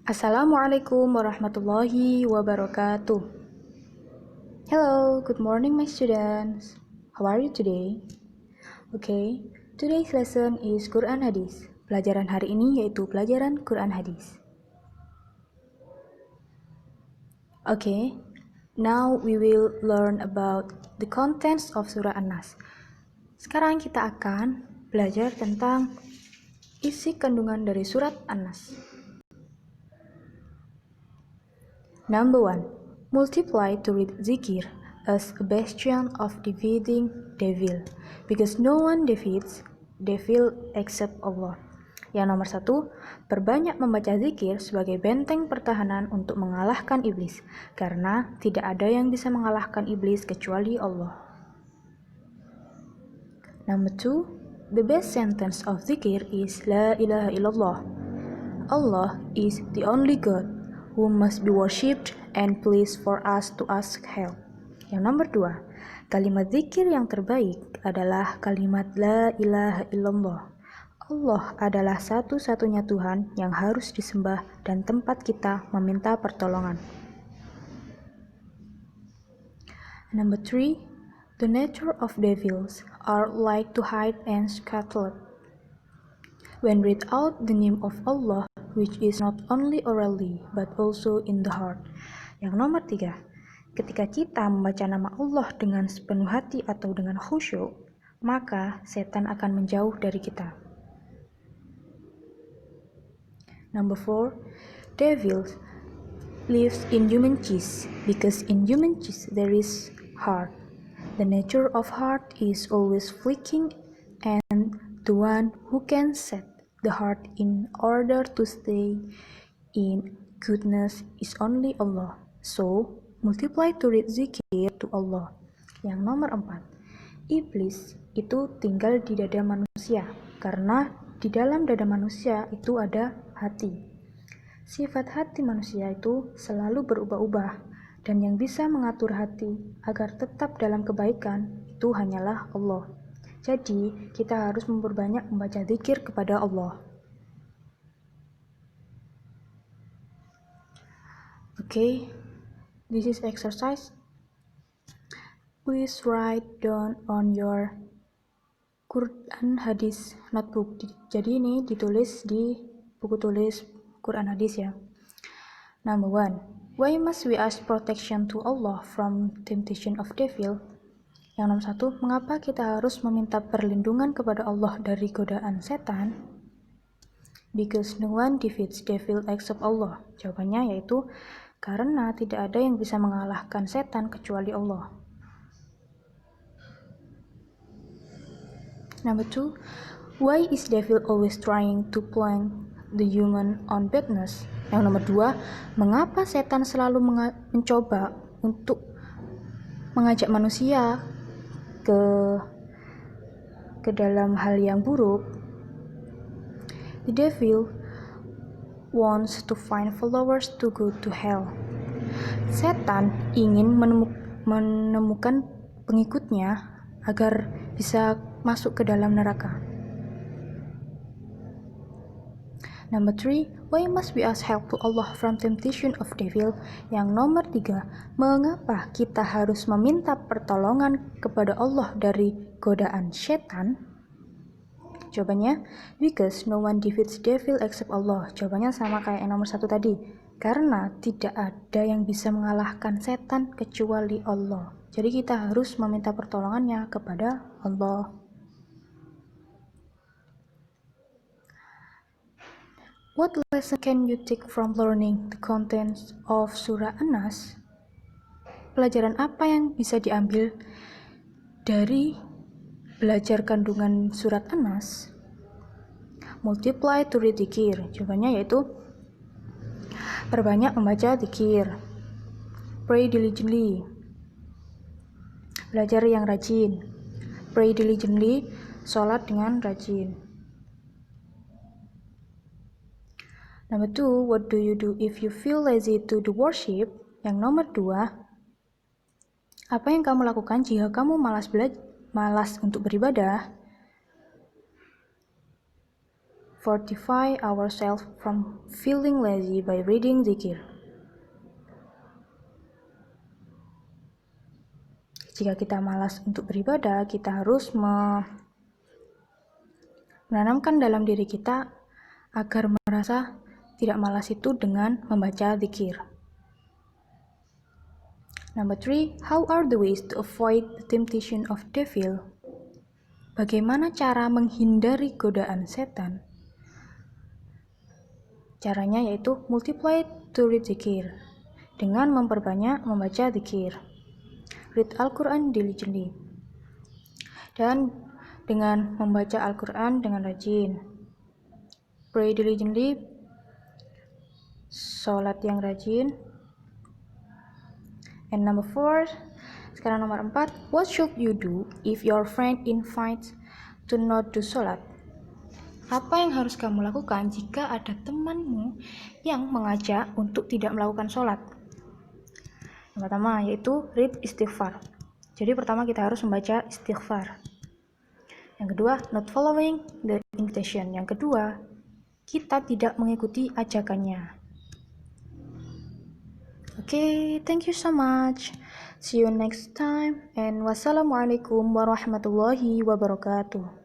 Assalamualaikum warahmatullahi wabarakatuh. Hello, good morning my students. How are you today? Okay, today's lesson is Quran Hadis. Pelajaran hari ini yaitu pelajaran Quran Hadis. Okay, now we will learn about the contents of Surah An-Nas. Sekarang kita akan belajar tentang isi kandungan dari surat An-Nas. Number 1. Multiply to read zikir as a bastion of defeating devil, because no one defeats devil except Allah. Yang nomor 1, perbanyak membaca zikir sebagai benteng pertahanan untuk mengalahkan iblis, karena tidak ada yang bisa mengalahkan iblis kecuali Allah. Number 2, the best sentence of zikir is La ilaha illallah. Allah is the only God who must be worshipped and please for us to ask help. Yang nomor 2, kalimat zikir yang terbaik adalah kalimat La ilaha illallah. Allah adalah satu-satunya Tuhan yang harus disembah dan tempat kita meminta pertolongan. Number 3, the nature of devils are like to hide and scatter. When read out the name of Allah, which is not only orally but also in the heart. Yang nomor 3, ketika kita membaca nama Allah dengan sepenuh hati atau dengan khusyuk, maka setan akan menjauh dari kita. Number 4, devil lives in human cheese, because in human cheese there is heart. The nature of heart is always flicking, and the one who can set the heart in order to stay in goodness is only Allah. So, multiply to read zikir to Allah. Yang nomor 4, iblis itu tinggal di dada manusia, karena di dalam dada manusia itu ada hati. Sifat hati manusia itu selalu berubah-ubah, dan yang bisa mengatur hati agar tetap dalam kebaikan itu hanyalah Allah. Jadi, kita harus memperbanyak membaca zikir kepada Allah. Okay, this is exercise. Please write down on your Quran Hadis notebook. Jadi ini ditulis di buku tulis Quran Hadis ya. Number 1, why must we ask protection to Allah from temptation of devil? Yang nomor 1, mengapa kita harus meminta perlindungan kepada Allah dari godaan setan? Because no one defeats devil except Allah. Jawabannya yaitu karena tidak ada yang bisa mengalahkan setan kecuali Allah. Number 2, why is devil always trying to plant the human on badness? Yang nomor 2, mengapa setan selalu mencoba untuk mengajak manusia ke dalam hal yang buruk? The devil wants to find followers to go to hell. Setan ingin menemukan pengikutnya agar bisa masuk ke dalam neraka. Number 3, why must we ask help to Allah from temptation of devil? Yang nomor 3, mengapa kita harus meminta pertolongan kepada Allah dari godaan setan? Jawabannya, because no one defeats devil except Allah. Jawabannya sama kayak yang nomor 1 tadi, karena tidak ada yang bisa mengalahkan setan kecuali Allah. Jadi kita harus meminta pertolongannya kepada Allah. What lesson can you take from learning the contents of Surah An-Nas? Pelajaran apa yang bisa diambil dari belajar kandungan surat An-Nas? Multiply to read zikir. Jawabannya yaitu perbanyak membaca zikir. Pray diligently. Belajar yang rajin. Pray diligently. Sholat dengan rajin. Number 2, what do you do if you feel lazy to do worship? Yang nomor 2, apa yang kamu lakukan jika kamu malas untuk beribadah? fortify ourselves from feeling lazy by reading zikir. Jika kita malas untuk beribadah, kita harus menanamkan dalam diri kita agar merasa tidak malas itu dengan membaca zikir. Number 3, how are the ways to avoid the temptation of devil? Bagaimana cara menghindari godaan setan? Caranya yaitu multiply to read zikir, dengan memperbanyak membaca zikir. Read Al-Quran diligently, dan dengan membaca Al-Quran dengan rajin. Pray diligently, sholat yang rajin. And number 4, sekarang nomor 4, what should you do if your friend invites to not do sholat? Apa yang harus kamu lakukan jika ada temanmu yang mengajak untuk tidak melakukan sholat? Yang pertama yaitu read istighfar. Jadi pertama kita harus membaca istighfar. Yang kedua, not following the invitation. Yang kedua, kita tidak mengikuti ajakannya. Okay, thank you so much. See you next time, and wassalamualaikum warahmatullahi wabarakatuh.